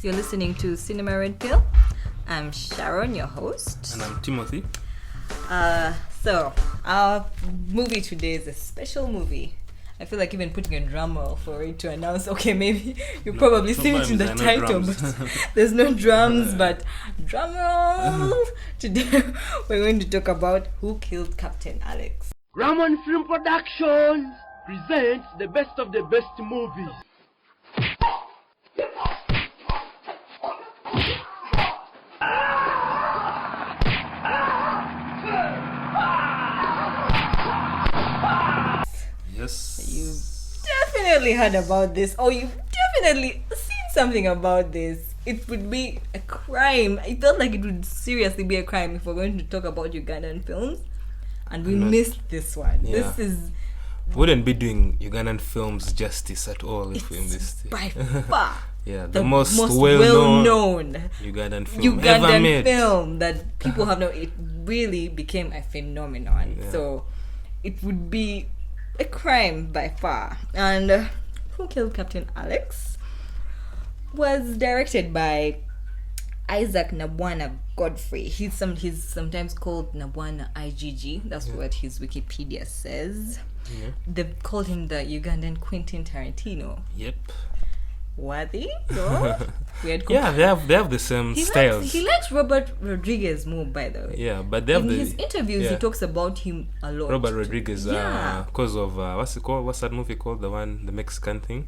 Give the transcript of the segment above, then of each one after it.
You're listening to Cinema Red Pill. I'm Sharon, your host. And I'm Timothy. So, our movie today is a special movie. I feel like even putting a drum roll for it to announce, okay, maybe you probably see it in the title, but there's no drums, but drum roll. Today, we're going to talk about Who Killed Captain Alex. Ramon Film Productions presents the best of the best movies. Yes. You've definitely heard about this, or you've definitely seen something about this. It would be a crime. I felt like it would seriously be a crime if we're going to talk about Ugandan films, and we missed this one. Yeah. This is Wouldn't be doing Ugandan films justice at all if we missed it. by far Yeah, the the most well-known Ugandan film ever Ugandan made. film that people have known. It really became a phenomenon. Yeah. So it would be a crime by far. And Who Killed Captain Alex was directed by Isaac Nabwana Godfrey. He's sometimes called Nabwana IGG. That's what his Wikipedia says. Yeah. They've called him the Ugandan Quentin Tarantino. Yep. Worthy? No? Weird. Yeah, they have the same styles. He lets Robert Rodriguez move, by the way. Yeah, but they have In his interviews, he talks about him a lot. Robert Rodriguez. Yeah. Because of what's it called? What's that movie called? The Mexican thing.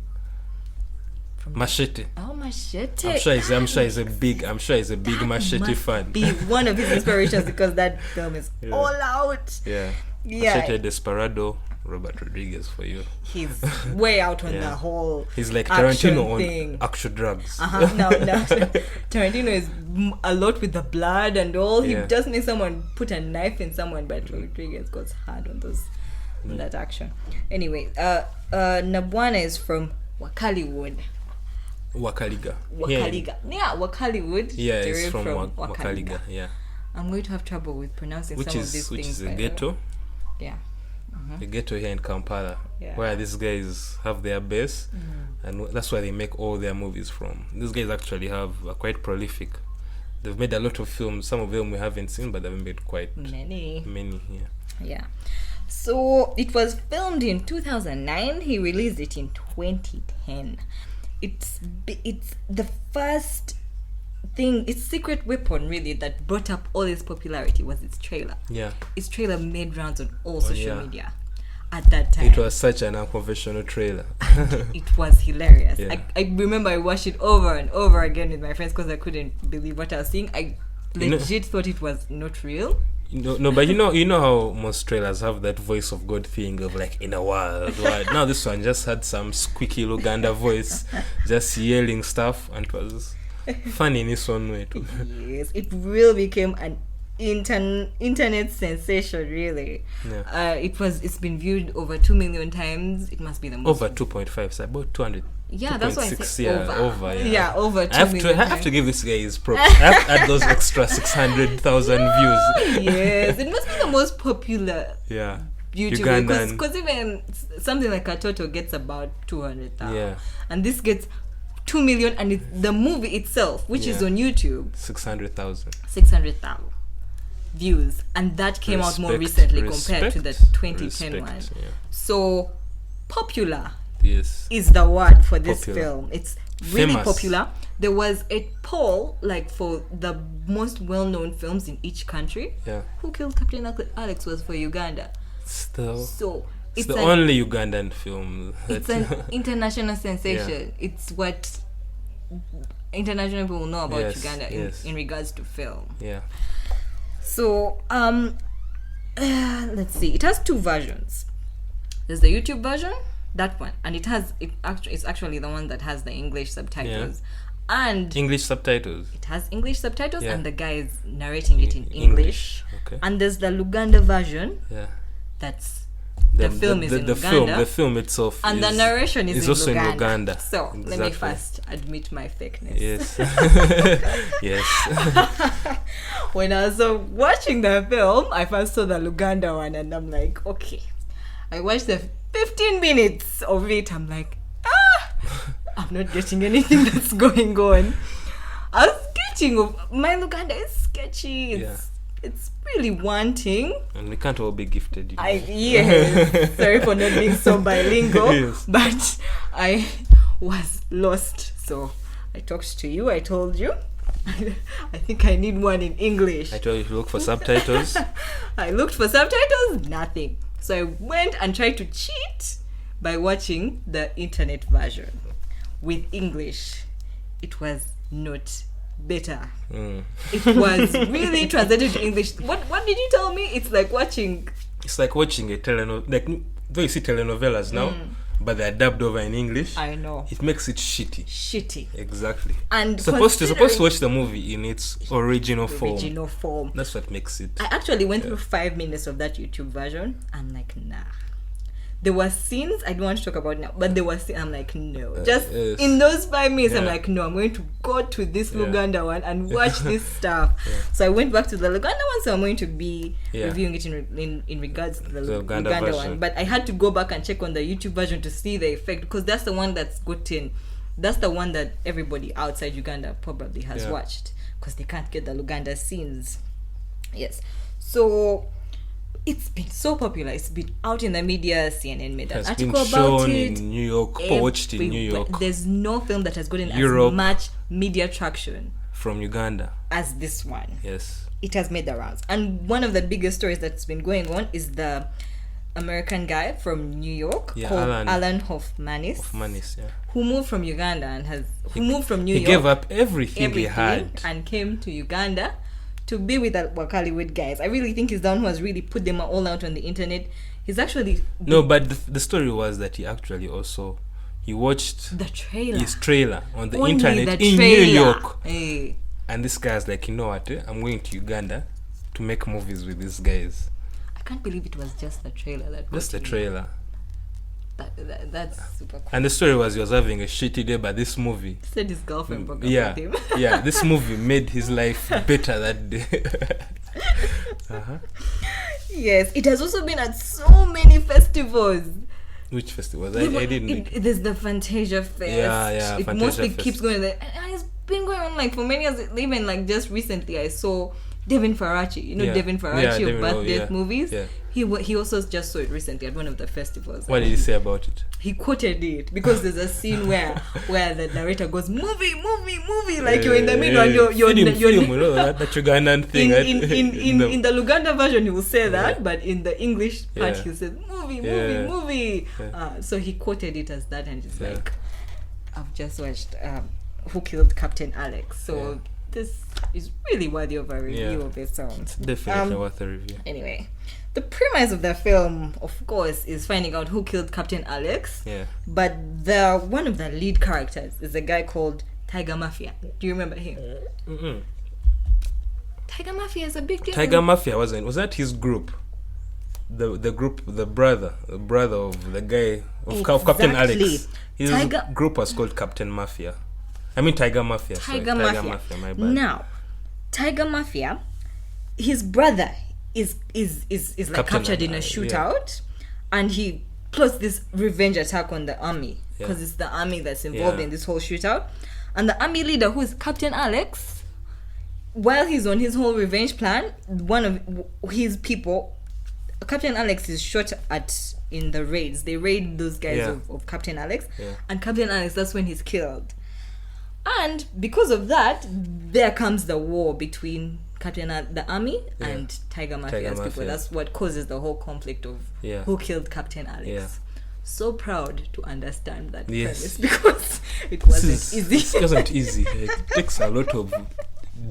Machete. Oh, Machete. I'm sure he's a big Machete fan. Be one of his inspirations because that film is all out. Yeah. Yeah. Machete, Desperado, Robert Rodriguez for you. He's way out on the whole. He's like action Tarantino thing. on actual drugs. No. Tarantino is a lot with the blood and all. He does make someone put a knife in someone, but Rodriguez goes hard on that action. Anyway, Nabwana is from Wakaliwood. Wakaliga. Wakaliga. Yeah, Wakaliwood. Yeah, it's derived from Wakaliga. Yeah. I'm going to have trouble with pronouncing Which some of these things. Which is a ghetto. Yeah. A ghetto here in Kampala, Yeah. where these guys have their base, and that's where they make all their movies from. These guys actually are quite prolific. They've made a lot of films. Some of them we haven't seen, but they've made quite Many. Yeah. Yeah. So it was filmed in 2009. He released it in 2010. It's the first thing. Its secret weapon really that brought up all its popularity was its trailer. Yeah. Its trailer made rounds on all social media at that time. It was such an unconventional trailer. It was hilarious. Yeah. I remember I watched it over and over again with my friends because I couldn't believe what I was seeing. I legit thought it was not real. No, but you know how most trailers have that voice of God thing of like in a wild world. Now this one just had some squeaky Luganda voice, just yelling stuff, and it was funny in its own way too. Yes, it really became an internet sensation. Really, Yeah. It's been viewed over 2 million times. It must be the most. Over 2.5, so about 200. Yeah, that's why I 2.6, said over. Yeah. Yeah, over 2 I million have to give this guy his props. I have to add those extra 600,000 views. Yes, it must be the most popular Yeah. YouTuber Ugandan. because even something like a Toto gets about 200,000. Yeah. And this gets 2 million, and it's the movie itself, which is on YouTube, 600,000. 600,000 views, and that came out more recently compared to the 2010 one. Yeah. So popular Yes. is the word for this Popular. film. It's really Famous. popular. There was a poll like for the most well-known films in each country. Yeah. Who Killed Captain Alex was for Uganda. Still. So It's the only Ugandan film. It's an international sensation. Yeah. It's what international people know about Yes, Uganda in regards to film. Yeah. So let's see. It has two versions. There's the YouTube version, that one, and it's actually the one that has the English subtitles. And English subtitles. it has English subtitles, Yeah. and the guy is narrating it in English. Okay. And there's the Luganda version. Yeah. That's the film is in Uganda. The film itself And the narration is also in Luganda. Uganda. So let me Exactly. first admit my fakeness. Yes. Yes. When I was watching the film, I first saw the Luganda one, and I'm like, okay. I watched the 15 minutes of it. I'm like, I'm not getting anything that's going on. I was sketching of my Luganda is sketchy. It's really wanting. And we can't all be gifted. You know? Yes. Sorry for not being so bilingual. Yes. But I was lost. So I talked to you. I told you. I think I need one in English. I told you to look for subtitles. I looked for subtitles. Nothing. So I went and tried to cheat by watching the internet version with English. It was not better. It was really translated to English. What did you tell me? It's like watching a telenovela. Like, though you see telenovelas now, but they're dubbed over in English. I know. It makes it shitty. Exactly. And supposed to watch the movie in its original form. That's what makes it. I actually went through 5 minutes of that YouTube version. I'm like, nah. There were scenes I don't want to talk about now, but there were scenes I'm like, no. Just in those 5 minutes, I'm like, no, I'm going to go to this Luganda one and watch this stuff. So I went back to the Luganda one, so I'm going to be reviewing it in regards to the Luganda one. But I had to go back and check on the YouTube version to see the effect, because that's the one that's gotten. That's the one that everybody outside Uganda probably has watched, because they can't get the Luganda scenes. Yes. So it's been so popular. It's been out in the media. CNN made an article about it. In New York, watched in New York. There's no film that has gotten as much media traction from Uganda as this one. Yes. It has made the rounds. And one of the biggest stories that's been going on is the American guy from New York called Alan Hoffmanis, who moved from Uganda and moved from New York. He gave up everything he had and came to Uganda to be with the Wakaliwood guys. I really think he's the one who has really put them all out on the internet. He's actually... No, but the story was that he actually also... He watched his trailer on the internet in New York. Hey. And this guy's like, you know what? I'm going to Uganda to make movies with these guys. I can't believe it was just the trailer. Just the trailer. That's super cool. And the story was he was having a shitty day, but this movie... He said his girlfriend broke up with him. This movie made his life better that day. Yes, it has also been at so many festivals. Which festivals? I didn't... There's the Fantasia Fest. Yeah, it mostly keeps going there. And it's been going on like for many years. Even like just recently I saw Devin Faraci. You know Devin Faraci of Birth Death movies? Yeah. He also just saw it recently at one of the festivals. What did he say about it? He quoted it because there's a scene where the narrator goes movie, like you're in the middle and you're that Ugandan thing. In the Luganda version he will say that, but in the English part he says movie. So he quoted it as that, and it's like, I've just watched Who Killed Captain Alex. So this is really worthy of a review of its own. It's definitely worth a review. Anyway, the premise of the film, of course, is finding out who killed Captain Alex. Yeah. But one of the lead characters is a guy called Tiger Mafia. Do you remember him? Mm-mm. Tiger Mafia is a big deal. Tiger Mafia was that his group? The group, the brother of the guy of Captain Alex. His group was called Captain Mafia. I mean Tiger Mafia. Tiger Mafia, my bad. Now, Tiger Mafia, his brother is like captured in a shootout, and he plots this revenge attack on the army because it's the army that's involved in this whole shootout, and the army leader, who is Captain Alex, while he's on his whole revenge plan, one of his people, Captain Alex, is shot at in the raids. They raid those guys of Captain Alex, and Captain Alex, that's when he's killed. And because of that, there comes the war between the army and Tiger Mafia's people. That's what causes the whole conflict of who killed Captain Alex. Yeah. So proud to understand that premise, because it wasn't easy. It wasn't easy. It takes a lot of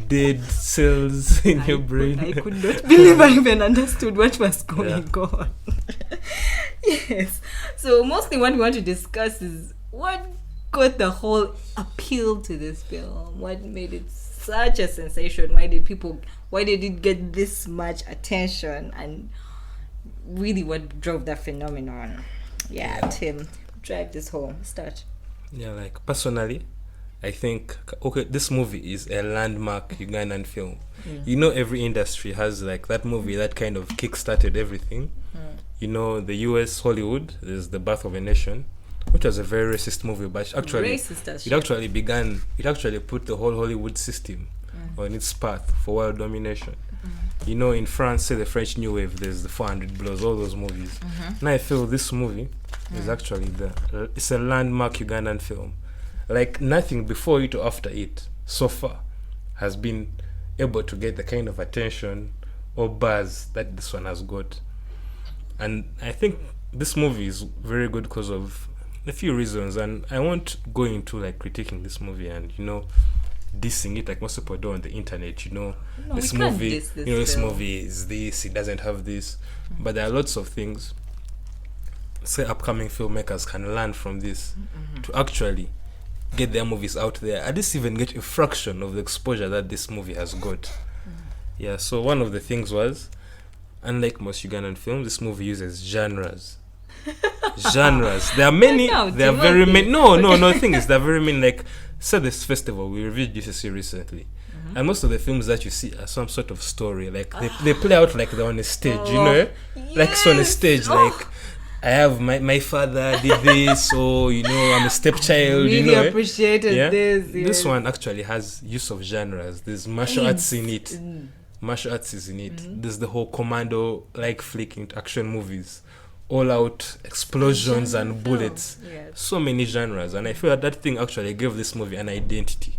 dead cells in your brain. I could not believe I even understood what was going on. Yes. So mostly what we want to discuss is what got the whole appeal to this film. What made it such a sensation? Why did it get this much attention? And really what drove that phenomenon? Tim, drive this home. Start. Like personally, I think this movie is a landmark Ugandan film. You know, every industry has like that movie that kind of kick-started everything. You know, the US Hollywood, there's The Birth of a Nation. which was a very racist movie, but actually Racist as it shit. actually put the whole Hollywood system on its path for world domination. You know, in France, say the French New Wave, there's the 400 Blows, all those movies. Now I feel this movie is actually it's a landmark Ugandan film. Like nothing before it or after it so far has been able to get the kind of attention or buzz that this one has got. And I think this movie is very good because of a few reasons, and I won't go into like critiquing this movie and dissing it like most people do on the internet. No, This we can't movie, diss this this film. movie is this, it doesn't have this, but there are lots of things say upcoming filmmakers can learn from this to actually get their movies out there. At least even get a fraction of the exposure that this movie has got. Yeah, so one of the things was, unlike most Ugandan films, this movie uses genres. There are many. No, There are very many. No. The thing is, there are very many. Like, say this festival, we reviewed UCC recently, and most of the films that you see are some sort of story. Like they play out like they're on a stage. Like it's on a stage. Like I have my father did this, or I'm a stepchild. Really appreciated this. Yes. This one actually has use of genres. There's martial arts in it. Martial arts is in it. There's the whole commando like flick into action movies. All out explosions and bullets. Yes. So many genres. And I feel that thing actually gave this movie an identity.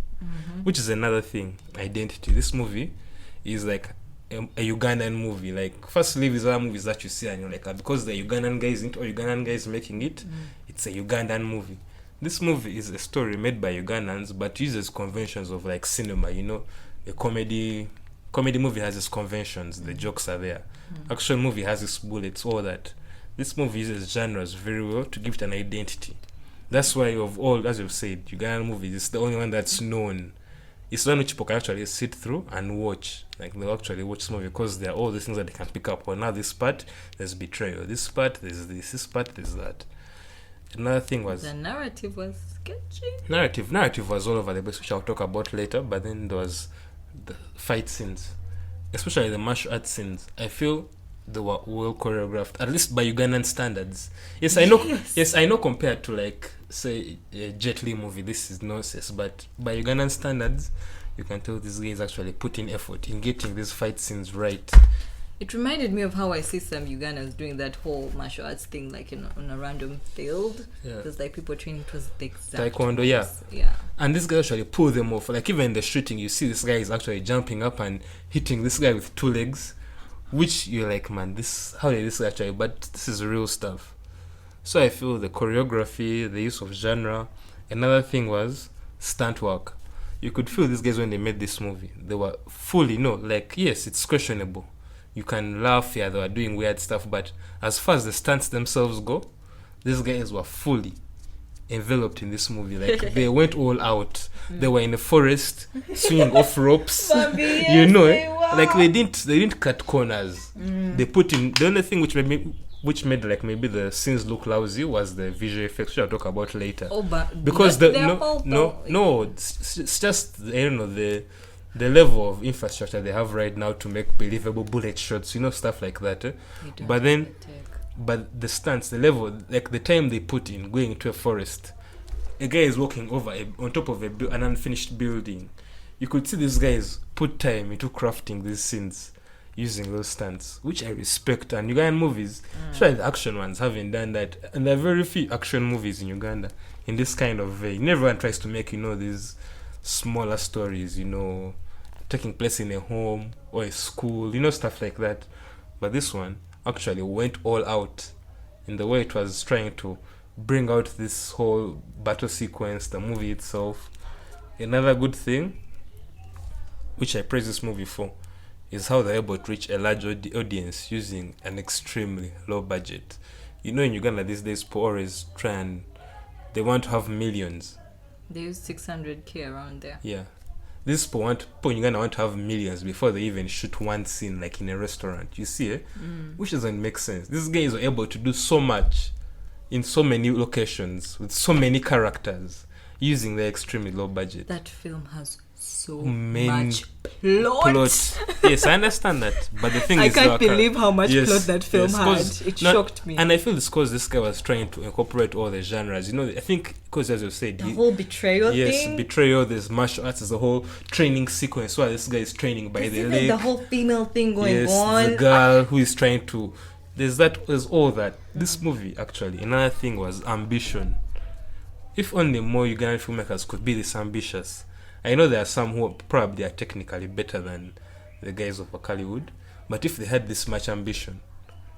Which is another thing. Identity. This movie is like a Ugandan movie. Like, firstly, these other movies that you see and you're like, because the Ugandan guys in it or Ugandan guys making it, it's a Ugandan movie. This movie is a story made by Ugandans but uses conventions of like cinema. A comedy movie has its conventions. The jokes are there. Action movie has its bullets, all that. This movie uses genres very well to give it an identity. That's why of all, as you've said, Ugandan movies, it's the only one that's known. It's the one which people can actually sit through and watch. Like, they'll actually watch this movie because there are all the things that they can pick up on. Now this part, there's betrayal. This part, there's this part, there's that. Another thing was... The narrative was sketchy. Narrative was all over the place, which I'll talk about later. But then there was the fight scenes. Especially the martial arts scenes. I feel they were well choreographed, at least by Ugandan standards. Yes, I know. Yes, I know. Compared to like say a Jet Li movie, this is nonsense. But by Ugandan standards, you can tell these guys actually put in effort in getting these fight scenes right. It reminded me of how I see some Ugandans doing that whole martial arts thing, like on a random field. Yeah. There's like people training, it was the exact Taekwondo, moves. yeah. And this guy actually pull them off. Like even in the shooting, you see this guy is actually jumping up and hitting this guy with two legs, which you're like, man, how did this actually? But this is real stuff. So I feel the choreography, the use of genre. Another thing was stunt work. You could feel these guys when they made this movie. They were fully, yes, it's questionable. You can laugh, they were doing weird stuff, but as far as the stunts themselves go, these guys were fully enveloped in this movie. Like, they went all out. They were in the forest, swinging off ropes. Like they didn't cut corners. They put in, the only thing which made like maybe the scenes look lousy was the visual effects, which I'll talk about later. Because it's just, I don't know, the level of infrastructure they have right now to make believable bullet shots, stuff like that. But the stunts, the level, like the time they put in going into a forest, a guy is walking over on top of an unfinished building. You could see these guys put time into crafting these scenes using those stunts, which I respect. And Ugandan movies, especially the action ones, haven't done that. And there are very few action movies in Uganda in this kind of vein. Everyone tries to make, these smaller stories, taking place in a home or a school, stuff like that. But this one actually went all out in the way it was trying to bring out this whole battle sequence, the movie itself. Another good thing, which I praise this movie for, is how they're able to reach a large audience using an extremely low budget. In Uganda these days, people always they want to have millions. They use 600k around there. Yeah. These people in Uganda want to have millions before they even shoot one scene, like in a restaurant. You see, which doesn't make sense. These guys are able to do so much in so many locations with so many characters using their extremely low budget. That film has so Main much plot. Yes, I understand that, but the thing I is, can't believe how much yes, plot that film yes, had. 'cause It not- shocked me. And I feel it's because this guy was trying to incorporate all the genres. You know, I think because, as you said, The whole betrayal thing. betrayal. There's martial arts. There's a whole training sequence where this guy is training by the Isn't lake. the whole female thing going Yes, on. the girl who is trying to. There's all that. This movie, actually, another thing was ambition. If only more Ugandan filmmakers could be this ambitious. I know there are some who probably are technically better than the guys of Hollywood, but if they had this much ambition,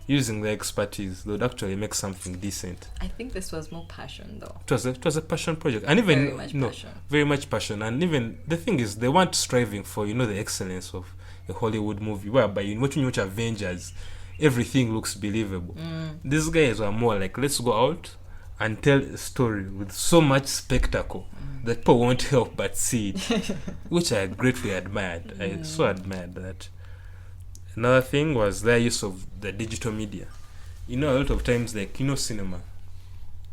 using their expertise, they would actually make something decent. I think this was more passion, though. It was a passion project, and even Passion. very much passion. And even the thing is, they weren't striving for the excellence of a Hollywood movie, whereby when you watch Avengers, everything looks believable. These guys were more like, let's go out and tell a story with so much spectacle that people won't help but see it, which I greatly admired. I so admired that. Another thing was their use of the digital media. A lot of times, cinema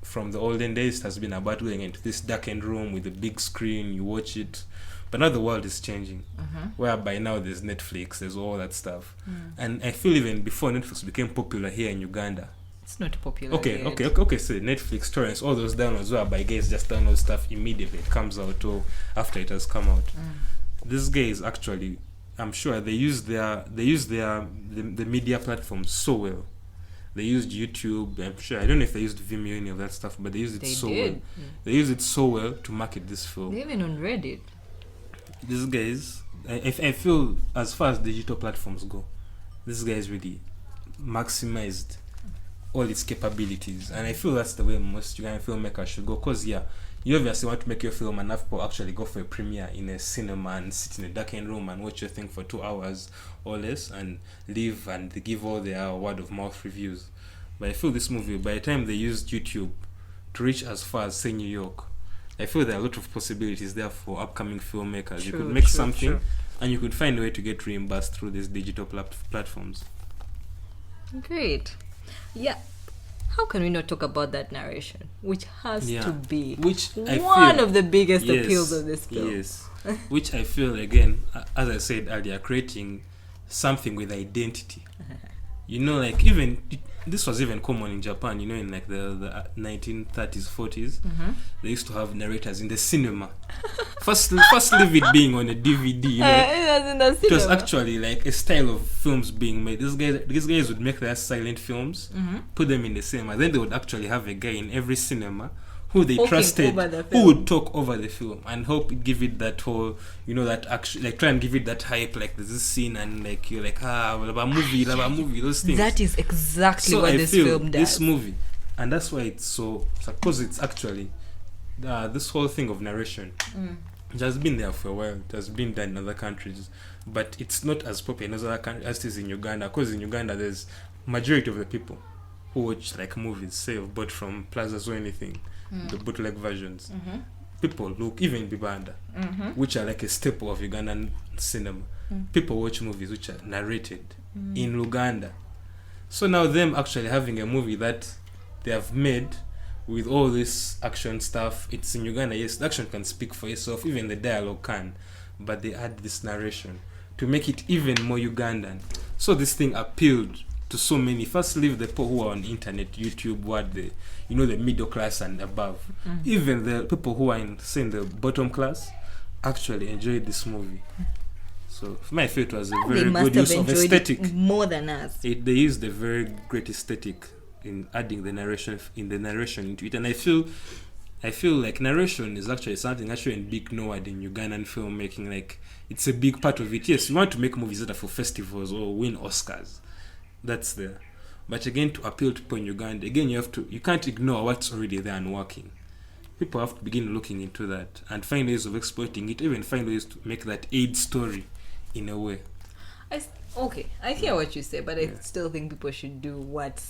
from the olden days has been about going into this darkened room with a big screen, you watch it. But now the world is changing, whereby now there's Netflix, there's all that stuff. And I feel even before Netflix became popular here in Uganda, It's not popular. Okay, yet. so Netflix, torrents, all those downloads whereby guys just download stuff immediately. It comes out or after it has come out. These guys actually, I'm sure they use the media platform so well. They used YouTube, I'm sure. I don't know if they used Vimeo, any of that stuff, but they used it so well. They used it so well to market this film. They even on Reddit. These guys, I feel, as far as digital platforms go, these guys really maximized all its capabilities, and I feel that's the way most Ugandan filmmakers should go. Because you obviously want to make your film and have people actually go for a premiere in a cinema and sit in a darkened room and watch your thing for 2 hours or less and leave and they give all their word of mouth reviews. But I feel this movie, by the time they used YouTube to reach as far as, say, New York, I feel there are a lot of possibilities there for upcoming filmmakers. You could make something and you could find a way to get reimbursed through these digital platforms. Great. Yeah. How can we not talk about that narration, which has to be one of the biggest appeals of this film? Yes. Which I feel, again, as I said earlier, creating something with identity. Even this was even common in Japan, in like the 1930s, 40s. They used to have narrators in the cinema. First leave it being on a DVD. It was actually like a style of films being made. These guys would make their silent films, put them in the cinema. Then they would actually have a guy in every cinema who they trusted, who would talk over the film and help give it that whole, that action, like try and give it that hype, like there's this scene and like you're like, love a movie, those things. That is exactly what this film does. This movie, and that's why it's so, because it's actually this whole thing of narration. It has been there for a while. It has been done in other countries, but it's not as popular in other countries as it is in Uganda. Because in Uganda, there's majority of the people who watch like movies, say bought from plazas or anything, the bootleg versions. People look, even Bibanda, which are like a staple of Ugandan cinema. People watch movies which are narrated in Luganda. So now them actually having a movie that they have made with all this action stuff, it's in Uganda. Yes, the action can speak for itself, even the dialogue can, but they add this narration to make it even more Ugandan. So this thing appealed to so many. First, leave the people who are on internet, YouTube, what the middle class and above. Even the people who are in the bottom class actually enjoyed this movie. So for me, I feel it was a very good use of aesthetic. More than us. They used a very great aesthetic in adding the narration into it, and I feel like narration is actually something actually big nowadays in Ugandan filmmaking. Like, it's a big part of it. Yes, you want to make movies that are for festivals or win Oscars, that's there. But again, to appeal to people in Uganda, again, you can't ignore what's already there and working. People have to begin looking into that and find ways of exploiting it, even find ways to make that aid story in a way. I hear what you say, but I still think people should do what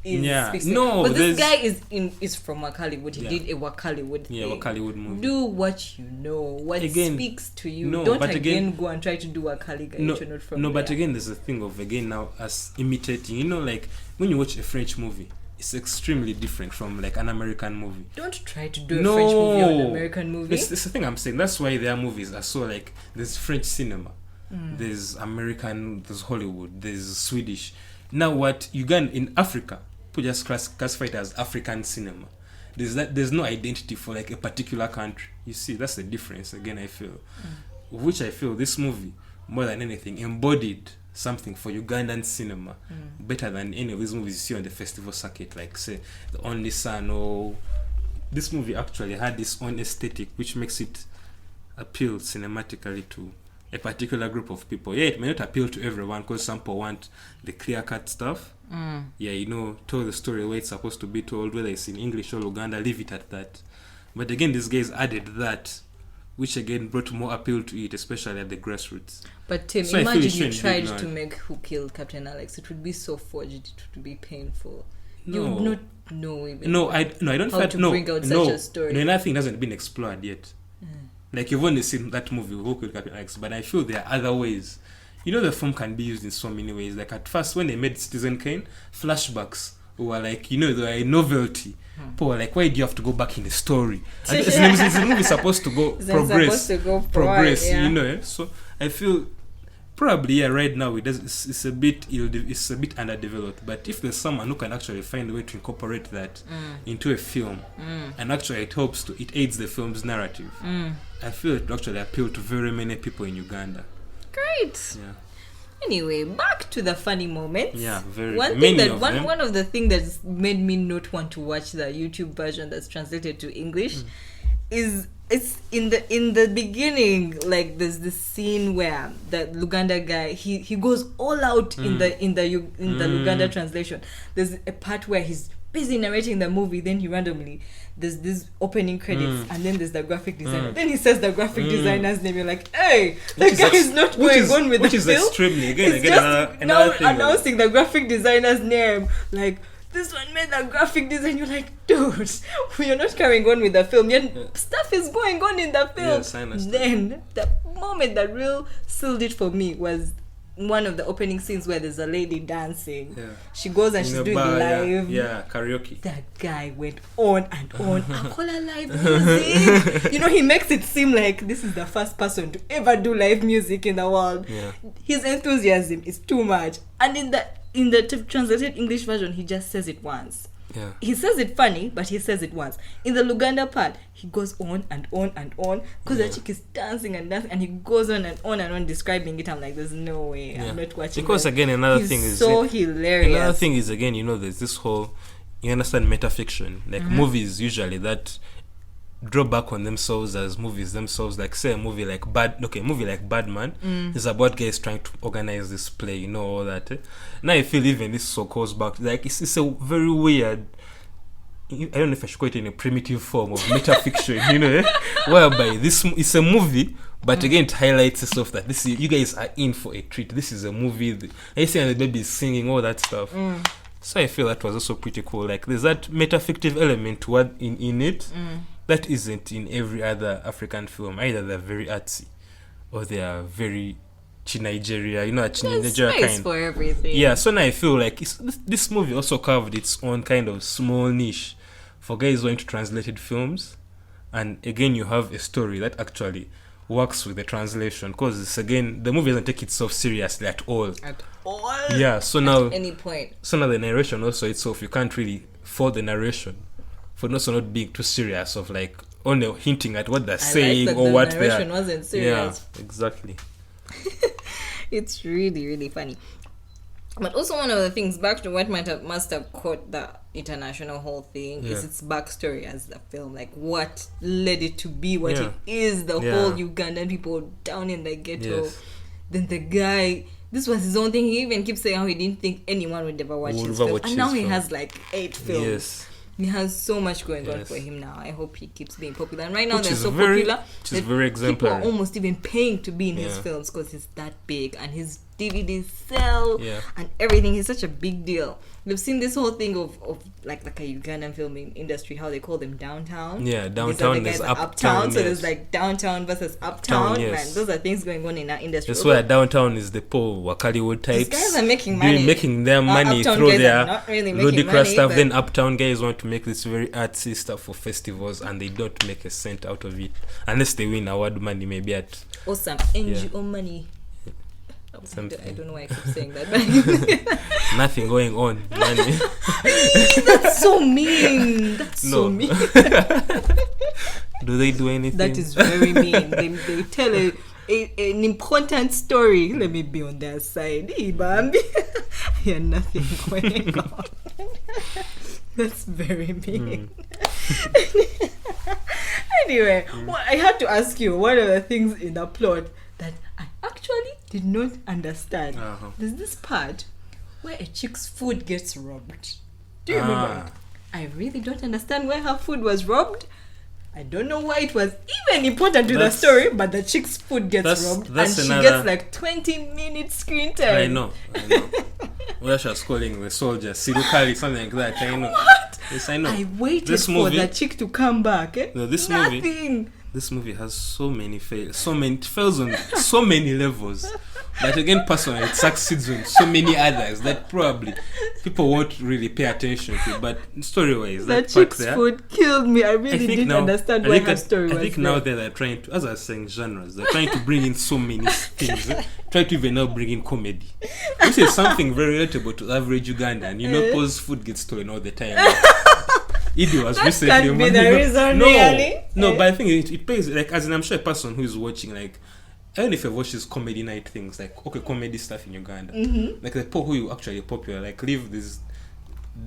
is. No, but this guy is from Wakaliwood. He did a Wakaliwood thing. Wakaliwood movie. Do what you know, what speaks to you. Don't go and try to do Wakali guy. You're not from there. But again, there's a thing of now us imitating. Like when you watch a French movie, it's extremely different from like an American movie. Don't try to do a French movie or an American movie. It's the thing I'm saying. That's why their movies are so like, there's French cinema, there's American, there's Hollywood, there's Swedish. Now what Uganda in Africa, people just classify it as African cinema. There's no identity for like a particular country. You see, that's the difference. Again, I feel, which I feel this movie more than anything embodied something for Ugandan cinema better than any of these movies you see on the festival circuit, like say The Only Son. Or this movie actually had its own aesthetic which makes it appeal cinematically to a particular group of people. Yeah, it may not appeal to everyone because some people want the clear-cut stuff. Yeah, you know, tell the story the way it's supposed to be told, whether it's in English or Uganda, leave it at that. But again, these guys added that, which again brought more appeal to it, especially at the grassroots. But Tim, so imagine you tried to make Who Killed Captain Alex. It would be so forged. It would be painful. No. You would not know even. I don't how to bring out such a story. No, nothing hasn't been explored yet. Like you've only seen that movie Who Killed Captain Alex, but I feel there are other ways. You know, the film can be used in so many ways. Like at first, when they made Citizen Kane, flashbacks were like, you know, they were a novelty. People were like, why do you have to go back in the story? And the movie is supposed to go progress, yeah. You know. So I feel probably right now it's a bit underdeveloped. But if there's someone who can actually find a way to incorporate that into a film, and actually it aids the film's narrative, I feel it actually appeal to very many people in Uganda. Great. Yeah. Anyway, back to the funny moments. Yeah, very one thing that one of the things that's made me not want to watch the YouTube version that's translated to English is it's in the beginning. Like there's this scene where the Luganda guy he goes all out in the Luganda translation. There's a part where he's busy narrating the movie, then he randomly there's this opening credits and then there's the graphic designer. Then he says the graphic designer's name. You're like, hey, the guy is not going on with the film. Which is extremely another thing, announcing the graphic designer's name. Like, this one made the graphic design. You're like, dude, you're not carrying on with the film. Stuff is going on in the film. Yes, I understand. Then the moment that real sealed it for me was one of the opening scenes where there's a lady dancing. Yeah. She goes and she's doing live. Yeah, karaoke. That guy went on and on. I call her live music. You know, he makes it seem like this is the first person to ever do live music in the world. Yeah. His enthusiasm is too much. And in the translated English version, he just says it once. Yeah. He says it funny, but he says it once. In the Luganda part, he goes on and on and on because the chick is dancing and dancing, and he goes on and on describing it. I'm like, there's no way I'm not watching. Because again, He's hilarious. Another thing is, again, you know, there's this whole, you understand, metafiction. Like movies usually that draw back on themselves as movies themselves. Like say a movie like Badman is about guys trying to organize this play, you know, all that. Now I feel even this so goes back, like it's a very weird, I don't know if I should call it in a primitive form of metafiction, you know, whereby this it's a movie, but again it highlights the stuff that this is, you guys are in for a treat. This is a movie. I see the baby singing, all that stuff. So I feel that was also pretty cool. Like there's that metafictive element to what in it that isn't in every other African film. Either they're very artsy or they are very Nigeria, you know, Nigeria kind. For everything. Yeah, so now I feel like this movie also carved its own kind of small niche for guys who are into translated films. And again, you have a story that actually works with the translation, because it's, again, the movie doesn't take itself seriously at all. Yeah, so now at any point. So now the narration also itself, you can't really fault the narration for also not being too serious, of like only hinting at what they're saying or what they're. The narration wasn't serious. Yeah, exactly. It's really, really funny. But also one of the things, back to what must have caught the international whole thing, is its backstory as the film. Like what led it to be what it is, the whole Ugandan people down in the ghetto. Yes. Then the guy, this was his own thing. He even keeps saying how he didn't think anyone would ever watch his film. And now he has like 8 films. Yes. He has so much going on for him now. I hope he keeps being popular. And right now they're so popular which is very exemplary. People are almost even paying to be in his films because he's that big and he's DVDs sell, Yeah. and everything. He's such a big deal. We've seen this whole thing of like a Ugandan filming industry, how they call them downtown. Yeah, These downtown other guys is are uptown. So Yes. there's like downtown versus uptown. Yes. Man, those are things going on in our industry. That's where downtown is the poor Wakaliwood types. These guys are making money. Making their money Uptown through guys are their not really making ludicrous money, stuff. but- Then uptown guys want to make this very artsy stuff for festivals, and they don't make a cent out of it unless they win award money, maybe at Awesome. NGO money. Something. I don't know why I keep saying that. But nothing going on. Money. that's so mean. That's so No. mean. Do they do anything? That is very mean. They tell an important story. Let me be on their side. Hey, Bambi. Yeah, nothing going on. That's very mean. Anyway, well, I had to ask you, one of the things in the plot that I actually did not understand. Uh-huh. There's this part where a chick's food gets robbed. Do you remember it? I really don't understand why her food was robbed. I don't know why it was even important to the story, but the chick's food gets robbed and she gets like 20 minutes screen time. I know. Where she was calling the soldier, Sirukali, something like that. I know. What? Yes, I know. I waited This for movie- the chick to come back. No, this Nothing. This movie has so many fails. It fails on so many levels. But again, personally, it succeeds on so many others that probably people won't really pay attention to. But story-wise, The that part chick's there. food killed me. I really didn't understand why her story was I think now they're trying to, as I was saying, genres. They're trying to bring in so many things. Try to even now bring in comedy, which is something very relatable to the average Ugandan. You know, Paul's food gets stolen all the time. Idi was That recently. can't be the reason, no, really. no, but I think it pays. Like, as in, I'm sure a person who is watching, like, even if you watch these comedy night things, like, okay, comedy stuff in Uganda, like the people who actually popular, like, leave these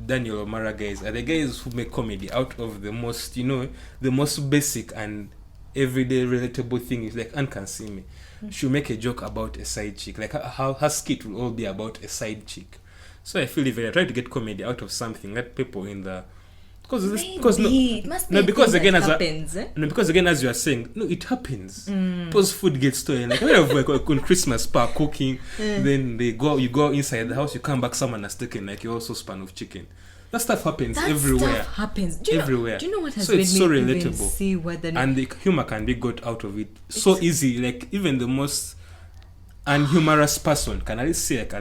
Daniel O'Mara guys are the guys who make comedy out of the most, the most basic and everyday relatable thing. Is like, Anne can see me. She'll make a joke about a side chick, like how her skit will all be about a side chick. So I feel if I try to get comedy out of something, let people in the because again, as you are saying, no, it happens. Because food gets stolen. Like, like on Christmas park cooking, then you go inside the house, you come back, someone has taken like your saucepan of chicken. That stuff happens everywhere. Do you everywhere. Do you know what has so made it's me so even relatable. see whether And the humor can be got out of it so easy. Like even the most unhumorous person can at least say, like,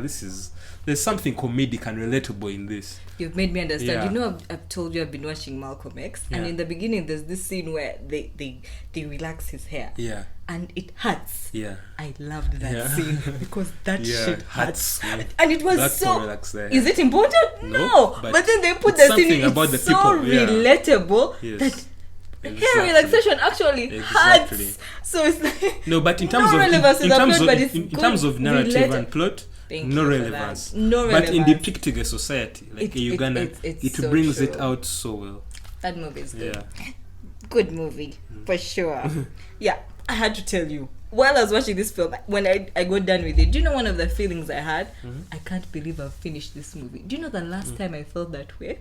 there's something comedic and relatable in this. You've made me understand. Yeah. You know, I've told you I've been watching Malcolm X, and in the beginning there's this scene where they relax his hair. Yeah. And it hurts. Yeah. I loved that scene because that shit hurts. Man. And it was That's so. relax there. Is it important? No. But then they put it's the scene. something about It's the so people. Yeah. relatable that. Hair relaxation actually hurts. So it's like no, but in terms of narrative and plot, no relevance. But in depicting a society like a Uganda, it so brings true. it out so well. That movie is good. Yeah. Good movie for sure. Yeah, I had to tell you. While I was watching this film, when I got done with it, do you know one of the feelings I had? I can't believe I've finished this movie. Do you know the last time I felt that way?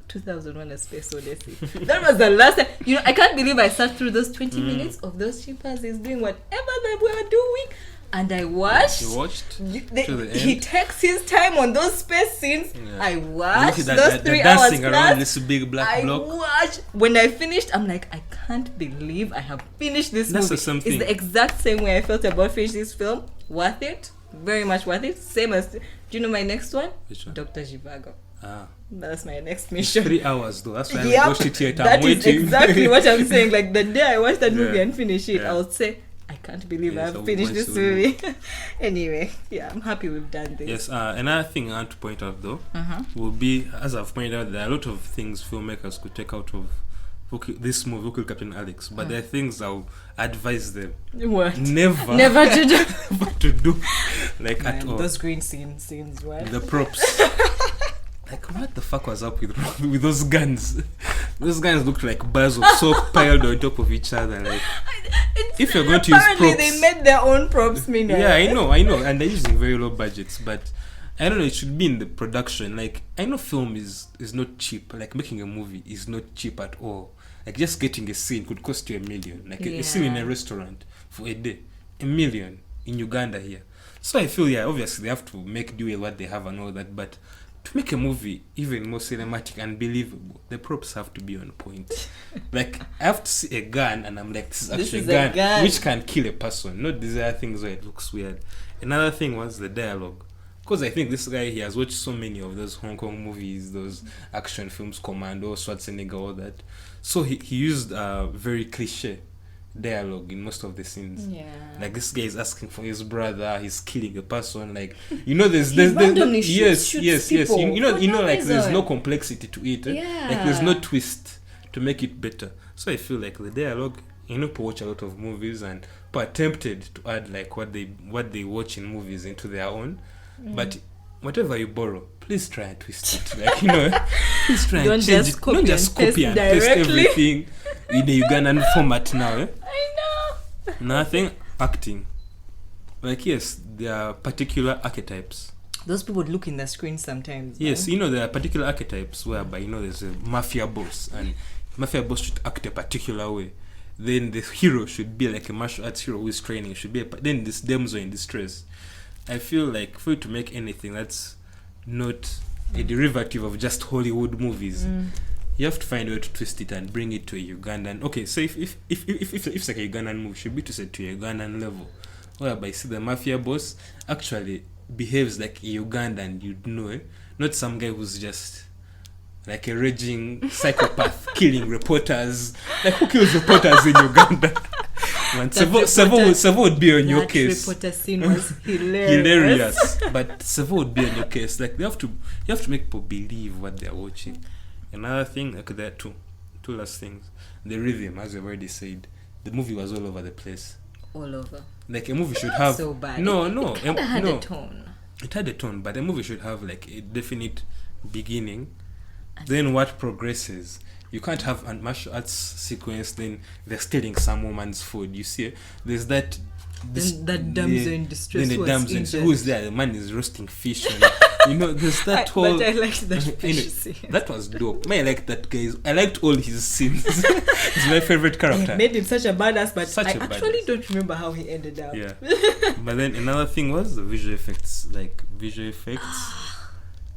2001: A Space Odyssey. That was the last time. You know, I can't believe I sat through those 20 minutes of those chimpanzees doing whatever they were doing, and I watched. You watched to the end? He takes his time on those space scenes. Yeah. I watched those 3 hours dancing plus. around this big black block. I watched. When I finished, I'm like, I can't believe I have finished this movie. The same thing. It's the exact same way I felt about finishing this film. Worth it. Very much worth it. Same as. Do you know my next one? Which one? Dr. Zhivago. Ah. That's my next mission. 3 hours though. That's why Yep. I watched it yet. That I'm waiting. is exactly what I'm saying. Like the day I watched that movie and finish it, I would say, I can't believe I've finished this movie. Anyway, yeah, I'm happy we've done this. Yes, another thing I want to point out though will be, as I've pointed out, there are a lot of things filmmakers could take out of this movie, Who Killed Captain Alex, but there are things I'll advise them What? never to do. never to do, like at all. Those green scenes, what? The props. Like, what the fuck was up with those guns? Those guns looked like bars of soap piled on top of each other. Like, if you're going to use props, they made their own props. Meanwhile. Yeah, I know, and they're using very low budgets. But I don't know. It should be in the production. Like, I know film is not cheap. Like, making a movie is not cheap at all. Like, just getting a scene could cost you $1 million. Like a scene in a restaurant for a day, $1 million in Uganda here. So I feel, yeah, obviously they have to make do with what they have and all that, but to make a movie even more cinematic and believable, the props have to be on point. Like, I have to see a gun and I'm like, this is actually a gun which can kill a person, not these other things where it looks weird. Another thing was the dialogue. Because I think this guy, he has watched so many of those Hong Kong movies, those action films, Commando, Schwarzenegger, all that. So he used very cliche dialogue in most of the scenes. Yeah. Like, this guy is asking for his brother, he's killing a person. Like, you know, there's yes. You know, like there's no complexity to it. Yeah. Like there's no twist to make it better. So I feel like the dialogue, you know, people watch a lot of movies and people are tempted to add like what they watch in movies into their own. But whatever you borrow, please try and twist it. Like, you know, please try and change it. Don't just copy and paste everything in the Ugandan format now. I know. Nothing. Acting. Like, yes, there are particular archetypes. Those people look in the screen sometimes. Yes, you know, there are particular archetypes whereby, you know, there's a mafia boss and mafia boss should act a particular way. Then the hero should be like a martial arts hero who is training. Should be then this damsel in distress. I feel like for you to make anything that's not a derivative of just Hollywood movies, you have to find a way to twist it and bring it to a Ugandan. Okay, so if it's like a Ugandan movie, should be to set to a Ugandan level, whereby see the mafia boss actually behaves like a Ugandan, you'd know, not some guy who's just like a raging psychopath killing reporters. Like, who kills reporters in Uganda? Savo would be on your case. That reporter scene was hilarious. But Savo would be on your case. Like, you have to make people believe what they're watching. Another thing, like, there are two last things. The rhythm, as we've already said, the movie was all over the place. All over. Like, a movie should have so bad. No. It had a tone. It had a tone, but a movie should have like a definite beginning, then what progresses. You can't have a martial arts sequence, then they're stealing some woman's food. You see, there's that damsel in distress. Then the damsel who is there? The man is roasting fish. And, you know, there's that whole. But I liked that fish. That was dope. I liked that guy. I liked all his scenes. He's my favorite character. It made him such a badass, but I actually don't remember how he ended up. Yeah. But then another thing was the visual effects. Like, visual effects.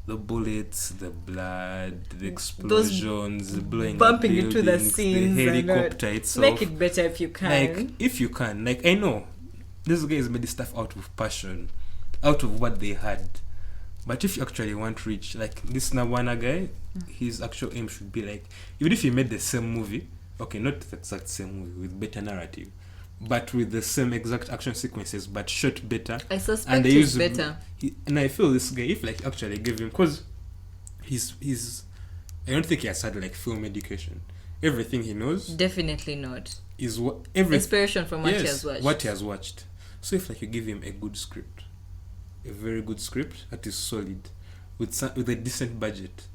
The bullets, the blood, the explosions, the blowing bumping buildings, into the scenes, the helicopter itself. Make it better if you can. Like, if you can. Like, I know these guys made this stuff out of passion, out of what they had. But if you actually want to reach, like, this Nawana guy, his actual aim should be like, even if he made the same movie, okay, not the exact same movie, with better narrative, but with the same exact action sequences, but shot better. I suspect he's better. And I feel this guy, if like actually give him, because he's I don't think he has had like film education. Everything he knows, definitely not, is what inspiration from what he has watched. What he has watched. So if like you give him a good script, a very good script that is solid, with a decent budget,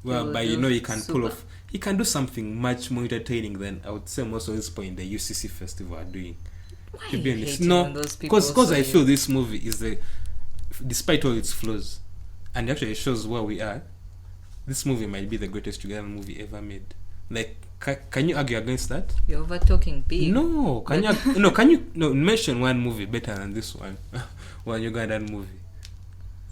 whereby you know he can pull off. He can do something much more entertaining than I would say most of this point the UCC festival are doing. Why to be honest, no, because I feel this movie is despite all its flaws, and actually shows where we are. This movie might be the greatest Ugandan movie ever made. Like, can you argue against that? You're over talking big. No, can you mention one movie better than this one? One Ugandan movie.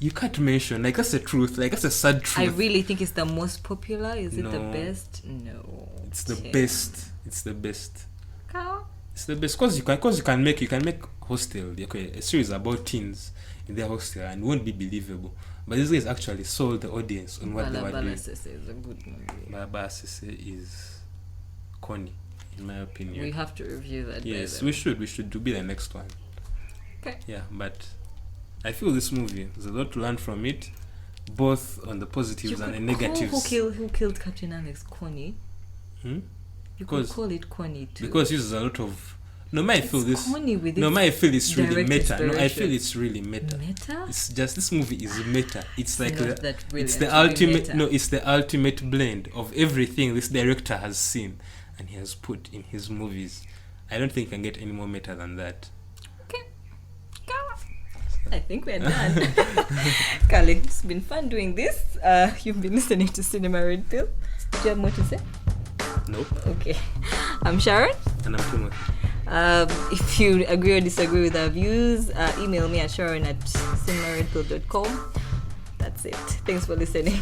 You can't mention, like, that's the truth, like, that's a sad truth. I really think it's the most popular. Is it the best? No. It's the best. It's the best. How? It's the best because you can make Hostel, okay, a series about teens in their hostel, and it won't be believable. But this guys actually sold the audience on what they were doing. Sese is a good movie. Baba Sese is corny, in my opinion. We have to review that. Yes, we should be the next one. Okay. Yeah, but I feel this movie, there's a lot to learn from it, both on the positives and the negatives. Who killed Captain Alex? Corny? You could call it corny too. Because it uses a lot of... I feel it's really meta. No, I feel it's really meta. Meta? It's just, this movie is meta. It's like it's the ultimate blend of everything this director has seen and he has put in his movies. I don't think you can get any more meta than that. Okay. I think we're done. Carly, it's been fun doing this. You've been listening to Cinema Red Pill. Do you have more to say? Nope. Okay. I'm Sharon. And I'm Timothy. If you agree or disagree with our views, email me at Sharon at cinemaredpill.com. That's it. Thanks for listening.